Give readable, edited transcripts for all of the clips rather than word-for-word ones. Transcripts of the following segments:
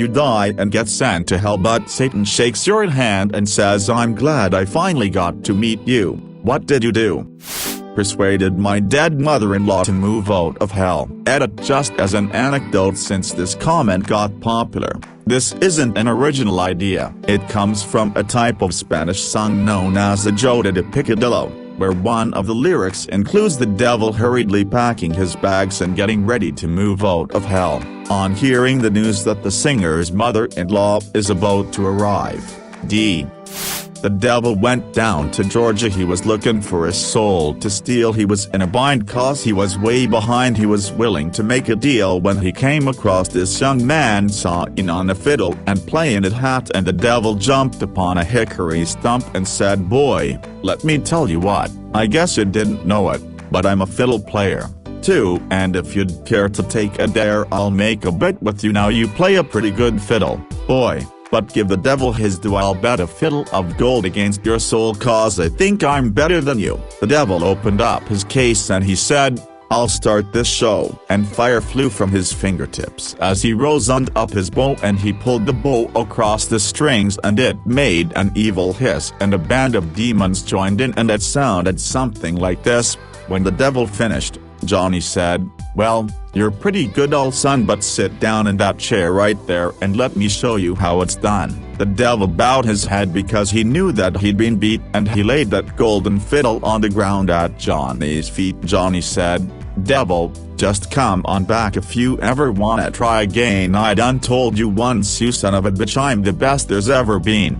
You die and get sent to hell, but Satan shakes your hand and says, "I'm glad I finally got to meet you." What did you do? Persuaded my dead mother-in-law to move out of hell. Edit just as an anecdote, since this comment got popular. This isn't an original idea. It comes from a type of Spanish song known as the Joda de Picadillo, where one of the lyrics includes the devil hurriedly packing his bags and getting ready to move out of hell, on hearing the news that the singer's mother-in-law is about to arrive. The devil went down to Georgia. He was looking for a soul to steal. He was in a bind cause he was way behind. He was willing to make a deal when he came across this young man sawing on a fiddle and playing it hat, and the devil jumped upon a hickory stump and said, "Boy, let me tell you what, I guess you didn't know it, but I'm a fiddle player, too, and if you'd care to take a dare, I'll make a bet with you. Now you play a pretty good fiddle, boy, but give the devil his due. I'll bet a fiddle of gold against your soul, cause I think I'm better than you." The devil opened up his case and he said, "I'll start this show," and fire flew from his fingertips as he rose up his bow and he pulled the bow across the strings, and it made an evil hiss, and a band of demons joined in, and it sounded something like this. When the devil finished, Johnny said, "Well, you're pretty good, old son, but sit down in that chair right there and let me show you how it's done." The devil bowed his head because he knew that he'd been beat, and he laid that golden fiddle on the ground at Johnny's feet. Johnny said, "Devil, just come on back if you ever wanna try again. I done told you once, you son of a bitch, I'm the best there's ever been."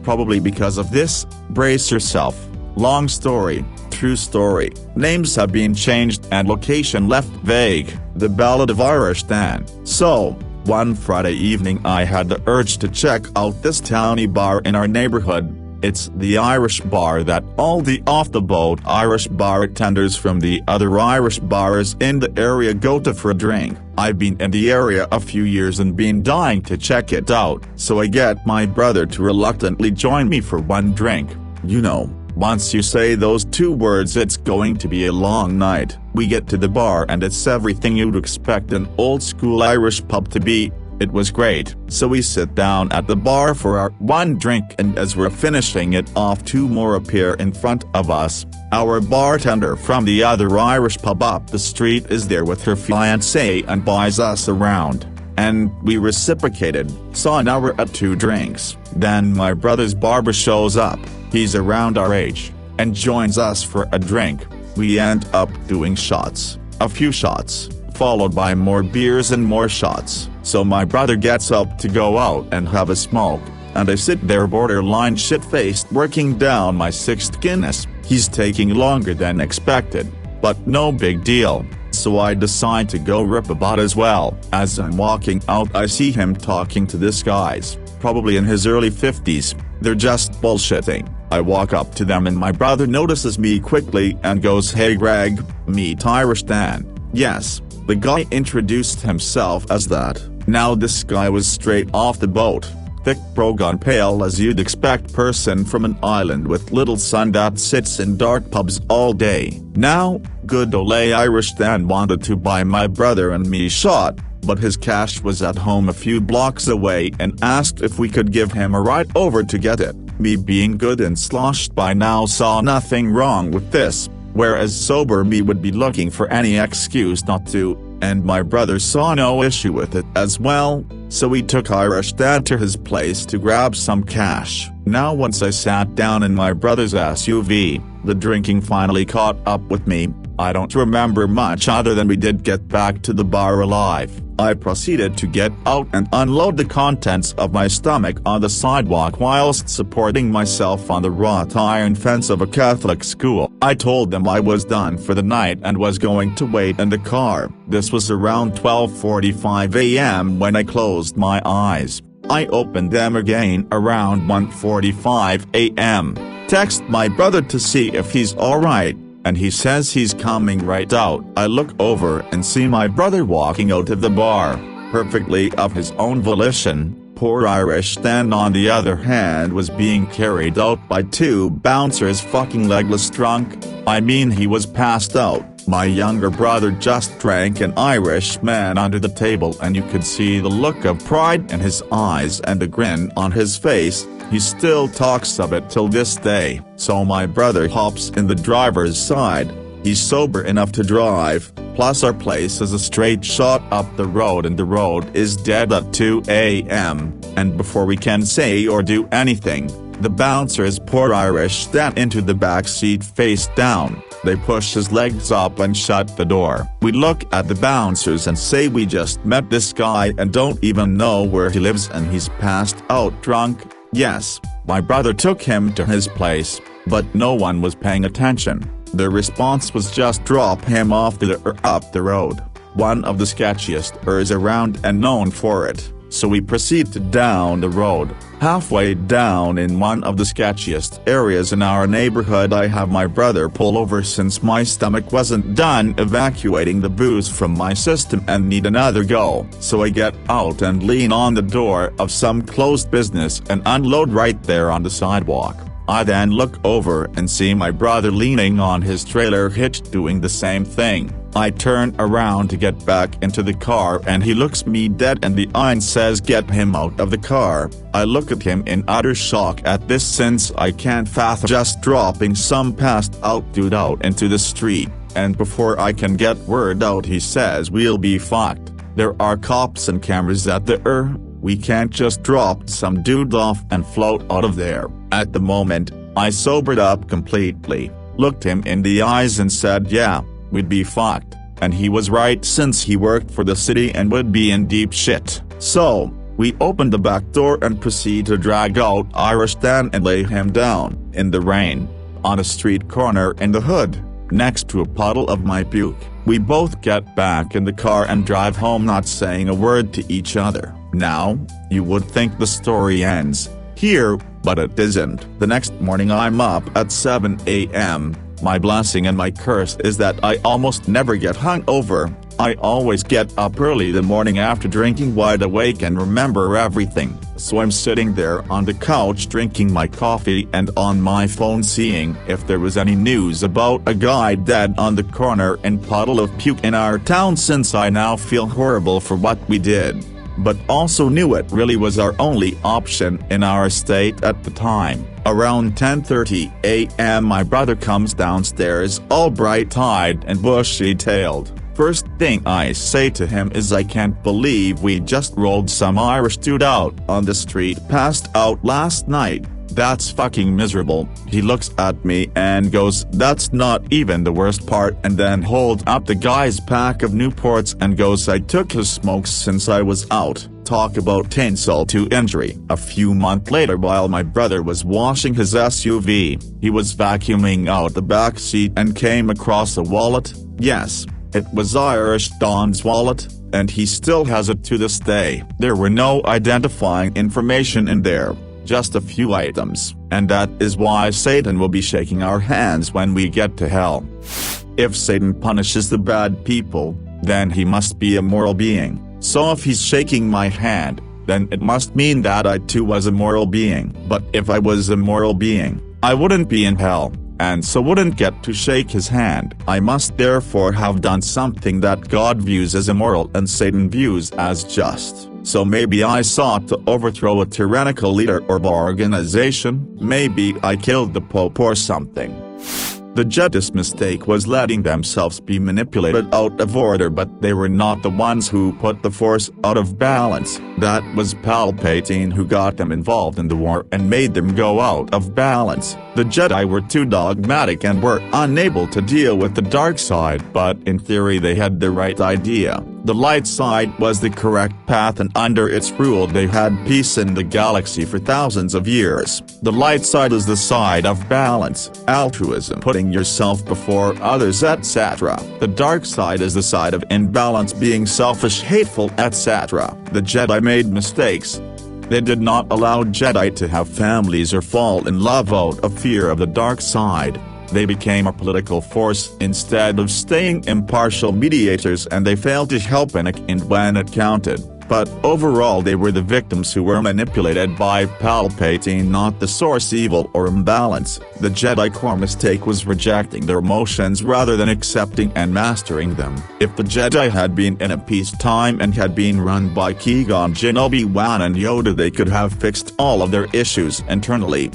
Probably because of this, brace yourself. Long story, true story. Names have been changed and location left vague. The Ballad of Irish Dan. So, one Friday evening I had the urge to check out this towny bar in our neighborhood. It's the Irish bar that all the off-the-boat Irish bartenders from the other Irish bars in the area go to for a drink. I've been in the area a few years and been dying to check it out, so I get my brother to reluctantly join me for one drink. You know, once you say those two words, it's going to be a long night. We get to the bar and it's everything you'd expect an old-school Irish pub to be. It was great. So we sit down at the bar for our one drink, and as we're finishing it off, two more appear in front of us. Our bartender from the other Irish pub up the street is there with her fiancé and buys us around. And we reciprocated, saw an hour at 2 drinks. Then my brother's barber shows up. He's around our age, and joins us for a drink. We end up doing shots, a few shots, followed by more beers and more shots. So my brother gets up to go out and have a smoke, and I sit there borderline shit-faced working down my 6th Guinness. He's taking longer than expected, but no big deal. So I decide to go rip a butt as well. As I'm walking out, I see him talking to this guys, probably in his early 50s. They're just bullshitting. I walk up to them and my brother notices me quickly and goes, "Hey Greg, meet Irish Dan." Yes, the guy introduced himself as that. Now this guy was straight off the boat. Thick brogan, pale as you'd expect person from an island with little sun that sits in dark pubs all day. Now, good ole Irish Dan wanted to buy my brother and me a shot, but his cash was at home a few blocks away and asked if we could give him a ride over to get it. Me, being good and sloshed by now, saw nothing wrong with this, whereas sober me would be looking for any excuse not to, and my brother saw no issue with it as well, so we took Irish Dan to his place to grab some cash. Now once I sat down in my brother's SUV, the drinking finally caught up with me. I don't remember much other than we did get back to the bar alive. I proceeded to get out and unload the contents of my stomach on the sidewalk whilst supporting myself on the wrought iron fence of a Catholic school. I told them I was done for the night and was going to wait in the car. This was around 12:45 a.m. when I closed my eyes. I opened them again around 1:45 a.m. Text my brother to see if he's alright, and he says he's coming right out. I look over and see my brother walking out of the bar, perfectly of his own volition. Poor Irish Dan, on the other hand, was being carried out by 2 bouncers, fucking legless drunk. I mean, he was passed out, My younger brother just drank an Irishman under the table, and you could see the look of pride in his eyes and a grin on his face. He still talks of it till this day. So my brother hops in the driver's side. He's sober enough to drive, plus our place is a straight shot up the road and the road is dead at 2 a.m., and before we can say or do anything, the bouncers pour Irish Stan into the back seat face down. They push his legs up and shut the door. We look at the bouncers and say we just met this guy and don't even know where he lives and he's passed out drunk. Yes, my brother took him to his place, but no one was paying attention. The response was just drop him off up the road. One of the sketchiest around and known for it. So we proceed down the road. Halfway down in one of the sketchiest areas in our neighborhood, I have my brother pull over since my stomach wasn't done evacuating the booze from my system and need another go. So I get out and lean on the door of some closed business and unload right there on the sidewalk. I then look over and see my brother leaning on his trailer hitch doing the same thing. I turn around to get back into the car and he looks me dead in the eye and says get him out of the car. I look at him in utter shock at this since I can't fathom just dropping some passed out dude out into the street, and before I can get word out he says we'll be fucked. There are cops and cameras at the we can't just drop some dude off and float out of there. At the moment, I sobered up completely, looked him in the eyes and said yeah, we'd be fucked, and he was right since he worked for the city and would be in deep shit. So, we opened the back door and proceed to drag out Irish Stan and lay him down, in the rain, on a street corner in the hood, next to a puddle of my puke. We both get back in the car and drive home not saying a word to each other. Now, you would think the story ends here, but it isn't. The next morning I'm up at 7 a.m. My blessing and my curse is that I almost never get hungover. I always get up early the morning after drinking, wide awake and remember everything. So I'm sitting there on the couch drinking my coffee and on my phone seeing if there was any news about a guy dead on the corner and puddle of puke in our town, since I now feel horrible for what we did, but also knew it really was our only option in our state at the time. Around 10:30 a.m. my brother comes downstairs all bright-eyed and bushy-tailed. First thing I say to him is I can't believe we just rolled some Irish dude out on the street passed out last night. That's fucking miserable. He looks at me and goes, that's not even the worst part, and then holds up the guy's pack of Newports and goes, I took his smokes since I was out. Talk about insult to injury. A few months later, while my brother was washing his SUV, he was vacuuming out the back seat and came across a wallet. Yes, it was Irish Stan's wallet, and he still has it to this day. There were no identifying information in there, just a few items, and that is why Satan will be shaking our hands when we get to hell. If Satan punishes the bad people, then he must be a moral being. So if he's shaking my hand, then it must mean that I too was a moral being. But if I was a moral being, I wouldn't be in hell, and so wouldn't get to shake his hand. I must therefore have done something that God views as immoral and Satan views as just. So maybe I sought to overthrow a tyrannical leader or organization, maybe I killed the Pope or something. The Jedi's mistake was letting themselves be manipulated out of order, but they were not the ones who put the Force out of balance. That was Palpatine who got them involved in the war and made them go out of balance. The Jedi were too dogmatic and were unable to deal with the dark side, but in theory they had the right idea. The light side was the correct path, and under its rule they had peace in the galaxy for thousands of years. The light side is the side of balance, altruism, putting yourself before others, etc. The dark side is the side of imbalance, being selfish, hateful, etc. The Jedi made mistakes. They did not allow Jedi to have families or fall in love out of fear of the dark side. They became a political force instead of staying impartial mediators, and they failed to help in when it counted. But overall they were the victims who were manipulated by Palpatine, not the source evil or imbalance. The Jedi core mistake was rejecting their emotions rather than accepting and mastering them. If the Jedi had been in a peacetime and had been run by Qui-Gon Jinn, Obi-Wan and Yoda, they could have fixed all of their issues internally.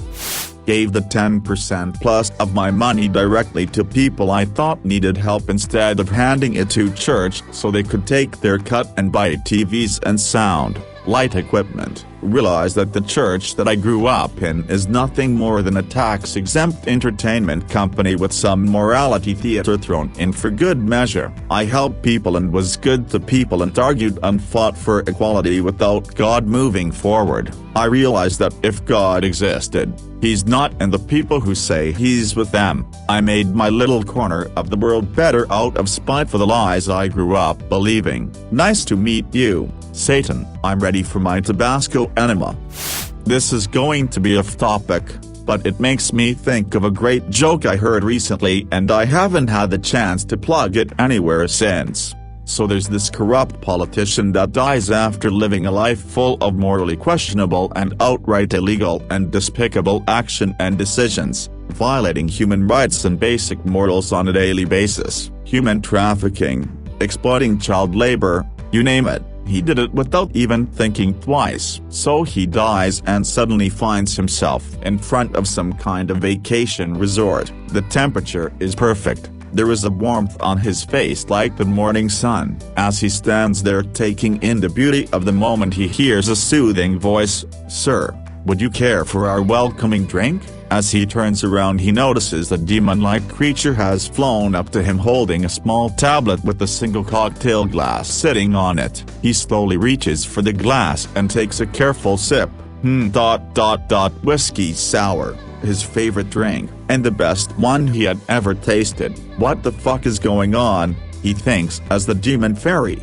Gave the 10% plus of my money directly to people I thought needed help instead of handing it to church so they could take their cut and buy TVs and sound, light equipment. Realized that the church that I grew up in is nothing more than a tax-exempt entertainment company with some morality theater thrown in for good measure. I helped people and was good to people and argued and fought for equality without God moving forward. I realized that if God existed, He's not in the people who say He's with them. I made my little corner of the world better out of spite for the lies I grew up believing. Nice to meet you, Satan. I'm ready for my Tabasco enema. This is going to be off topic, but it makes me think of a great joke I heard recently and I haven't had the chance to plug it anywhere since. So there's this corrupt politician that dies after living a life full of morally questionable and outright illegal and despicable action and decisions, violating human rights and basic morals on a daily basis, human trafficking, exploiting child labor, you name it. He did it without even thinking twice. So he dies and suddenly finds himself in front of some kind of vacation resort. The temperature is perfect. There is a warmth on his face like the morning sun. As he stands there taking in the beauty of the moment, he hears a soothing voice, "Sir, would you care for our welcoming drink?" As he turns around, he notices a demon-like creature has flown up to him holding a small tablet with a single cocktail glass sitting on it. He slowly reaches for the glass and takes a careful sip. Whiskey sour, his favorite drink, and the best one he had ever tasted. What the fuck is going on, he thinks, as the demon fairy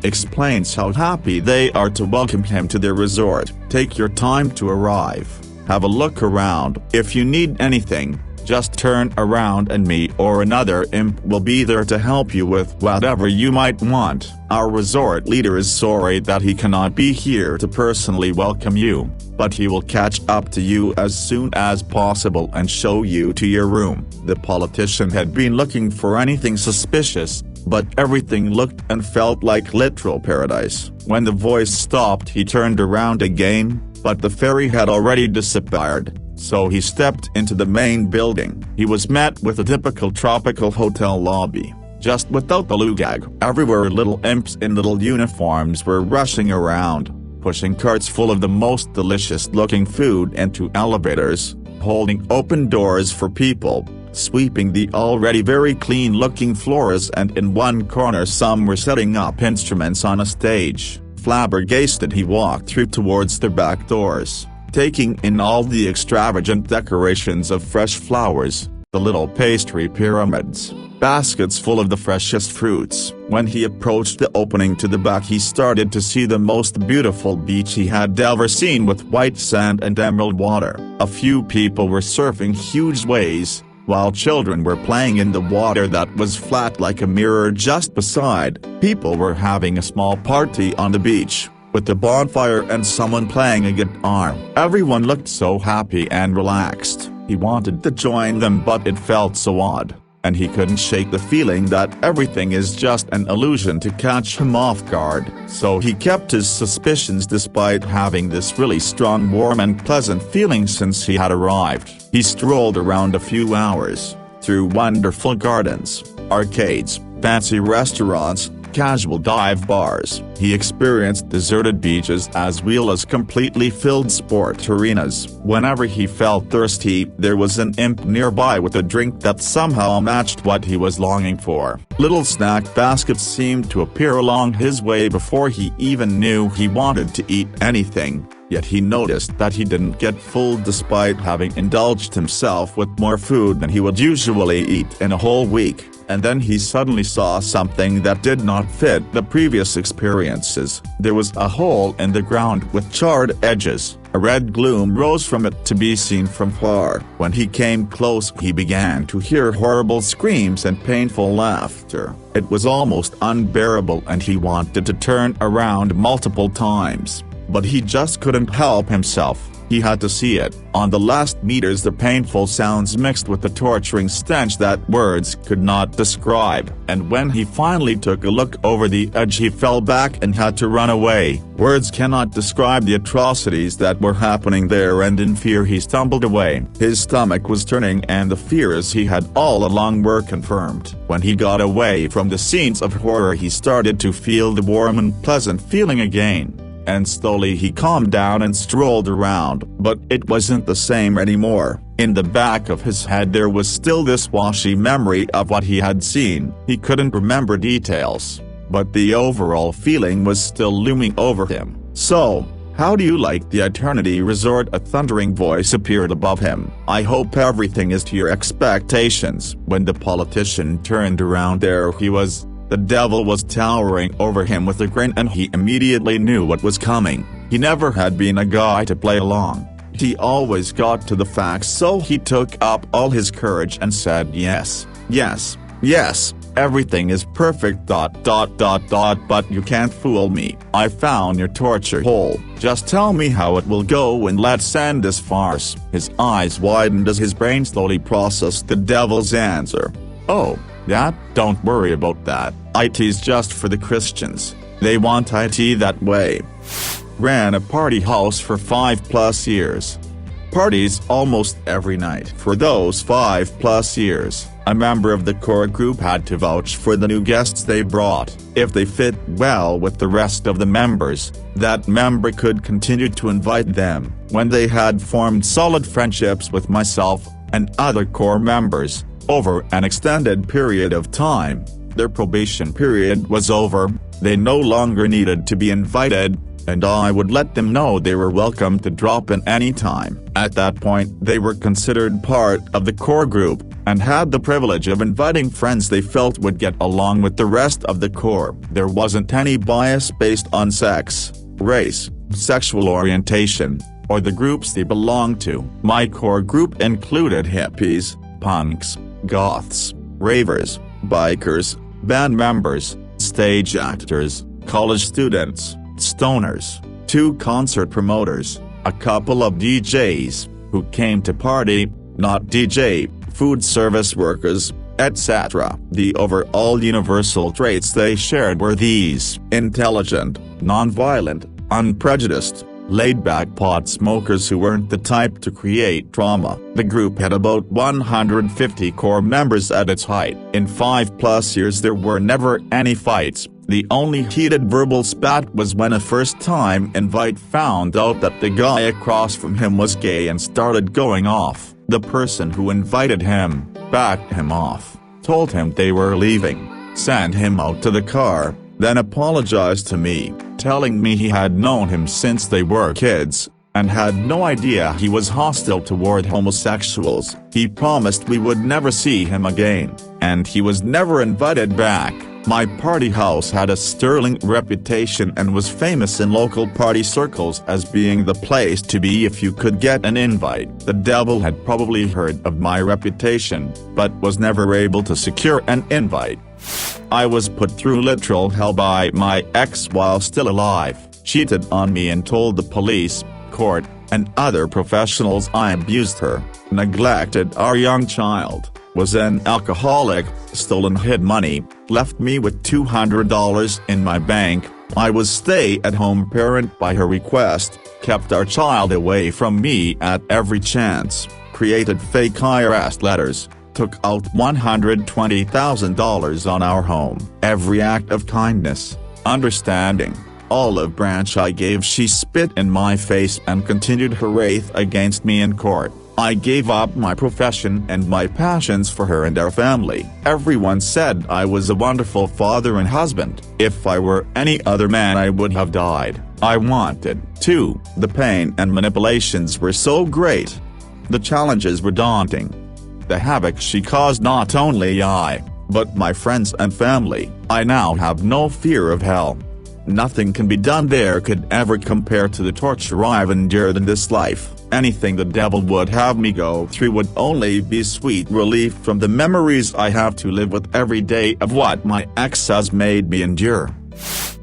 explains how happy they are to welcome him to their resort. Take your time to arrive. Have a look around. If you need anything, just turn around and me or another imp will be there to help you with whatever you might want. Our resort leader is sorry that he cannot be here to personally welcome you, but he will catch up to you as soon as possible and show you to your room. The politician had been looking for anything suspicious, but everything looked and felt like literal paradise. When the voice stopped, he turned around again, but the fairy had already disappeared, so he stepped into the main building. He was met with a typical tropical hotel lobby, just without the lugag. Everywhere little imps in little uniforms were rushing around, pushing carts full of the most delicious-looking food into elevators, holding open doors for people, sweeping the already very clean-looking floors, and in one corner some were setting up instruments on a stage. Flabbergasted, he walked through towards the back doors, taking in all the extravagant decorations of fresh flowers, the little pastry pyramids, baskets full of the freshest fruits. When he approached the opening to the back, he started to see the most beautiful beach he had ever seen, with white sand and emerald water. A few people were surfing huge waves, while children were playing in the water that was flat like a mirror just beside. People were having a small party on the beach, with a bonfire and someone playing a guitar. Everyone looked so happy and relaxed. He wanted to join them, but it felt so odd, and he couldn't shake the feeling that everything is just an illusion to catch him off guard. So he kept his suspicions despite having this really strong, warm and pleasant feeling since he had arrived. He strolled around a few hours, through wonderful gardens, arcades, fancy restaurants, casual dive bars. He experienced deserted beaches as well as completely filled sport arenas. Whenever he felt thirsty, there was an imp nearby with a drink that somehow matched what he was longing for. Little snack baskets seemed to appear along his way before he even knew he wanted to eat anything. Yet he noticed that he didn't get full despite having indulged himself with more food than he would usually eat in a whole week. and then he suddenly saw something that did not fit the previous experiences. There was a hole in the ground with charred edges. A red gloom rose from it to be seen from far. When he came close, he began to hear horrible screams and painful laughter. It was almost unbearable, and he wanted to turn around multiple times, but he just couldn't help himself. He had to see it. On the last meters, the painful sounds mixed with the torturing stench that words could not describe, and when he finally took a look over the edge, he fell back and had to run away. Words cannot describe the atrocities that were happening there, and in fear he stumbled away. His stomach was turning, and the fears he had all along were confirmed. When he got away from the scenes of horror, he started to feel the warm and pleasant feeling again. And slowly he calmed down and strolled around, but it wasn't the same anymore. In the back of his head there was still this washy memory of what he had seen. He couldn't remember details, but the overall feeling was still looming over him. "So, how do you like the Eternity Resort?" A thundering voice appeared above him. "I hope everything is to your expectations." When the politician turned around, there he was. The devil was towering over him with a grin, and he immediately knew what was coming. He never had been a guy to play along. He always got to the facts, so he took up all his courage and said, "Yes, yes, yes, everything is perfect ... but you can't fool me. I found your torture hole. Just tell me how it will go and let's end this farce." His eyes widened as his brain slowly processed the devil's answer. "Oh, that? Don't worry about that. IT's just for the Christians. They want IT that way." Ran a party house for 5+ years. Parties almost every night. For those 5+ years, a member of the core group had to vouch for the new guests they brought. If they fit well with the rest of the members, that member could continue to invite them. When they had formed solid friendships with myself and other core members, over an extended period of time, their probation period was over, they no longer needed to be invited, and I would let them know they were welcome to drop in any time. At that point, they were considered part of the core group, and had the privilege of inviting friends they felt would get along with the rest of the core. There wasn't any bias based on sex, race, sexual orientation, or the groups they belonged to. My core group included hippies, punks, goths, ravers, bikers, band members, stage actors, college students, stoners, 2 concert promoters, a couple of DJs, who came to party, not DJ, food service workers, etc. The overall universal traits they shared were these: intelligent, nonviolent, unprejudiced, laid-back pot smokers who weren't the type to create drama. The group had about 150 core members at its height. In 5+ years there were never any fights. The only heated verbal spat was when a first-time invite found out that the guy across from him was gay and started going off. The person who invited him backed him off, told him they were leaving, sent him out to the car, then apologized to me, telling me he had known him since they were kids, and had no idea he was hostile toward homosexuals. He promised we would never see him again, and he was never invited back. My party house had a sterling reputation and was famous in local party circles as being the place to be if you could get an invite. The devil had probably heard of my reputation, but was never able to secure an invite. I was put through literal hell by my ex while still alive. Cheated on me and told the police, court, and other professionals I abused her, neglected our young child, was an alcoholic, stole and hid money, left me with $200 in my bank. I was stay-at-home parent by her request, kept our child away from me at every chance, created fake IRS letters, took out $120,000 on our home. Every act of kindness, understanding, olive branch I gave, she spit in my face and continued her wrath against me in court. I gave up my profession and my passions for her and our family. Everyone said I was a wonderful father and husband. If I were any other man I would have died. I wanted to. The pain and manipulations were so great. The challenges were daunting. The havoc she caused not only I, But my friends and family, I now have no fear of hell. Nothing can be done there could ever compare to the torture I've endured in this life. Anything the devil would have me go through would only be sweet relief from the memories I have to live with every day of what my ex has made me endure.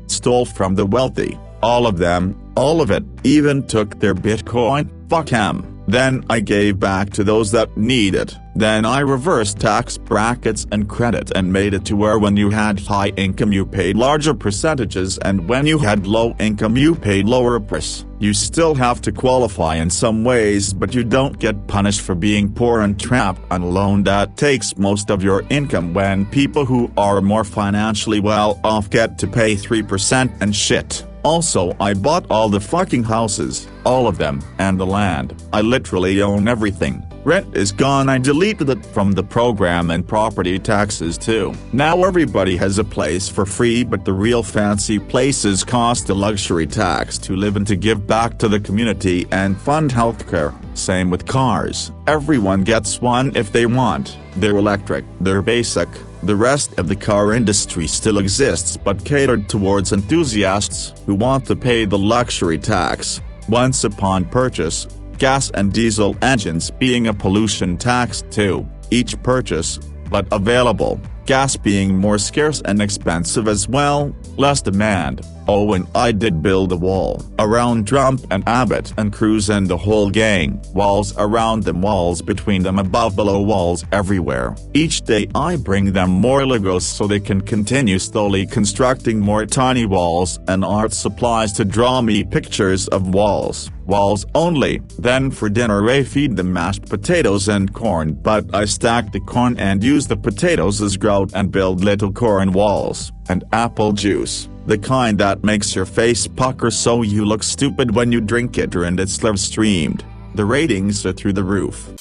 Stole from the wealthy, all of them, all of it, even took their Bitcoin, fuck him. Then I gave back to those that need it. Then I reversed tax brackets and credit and made it to where when you had high income you paid larger percentages and when you had low income you paid lower price. You still have to qualify in some ways but you don't get punished for being poor and trapped on a loan that takes most of your income when people who are more financially well off get to pay 3% and shit. Also, I bought all the fucking houses, all of them, and the land. I literally own everything. Rent is gone. I deleted it from the program and property taxes too. Now everybody has a place for free but the real fancy places cost a luxury tax to live in to give back to the community and fund healthcare. Same with cars. Everyone gets one if they want. They're electric, they're basic. The rest of the car industry still exists but catered towards enthusiasts who want to pay the luxury tax. Once upon purchase, gas and diesel engines being a pollution tax too, each purchase, but available, gas being more scarce and expensive as well, less demand. Oh, and I did build a wall around Trump and Abbott and Cruz and the whole gang. Walls around them, walls between them, above, below, walls everywhere. Each day I bring them more Legos so they can continue slowly constructing more tiny walls and art supplies to draw me pictures of walls. Walls only. Then for dinner I feed them mashed potatoes and corn, but I stack the corn and use the potatoes as grout and build little corn walls. And apple juice, the kind that makes your face pucker so you look stupid when you drink it, and it's live streamed. The ratings are through the roof.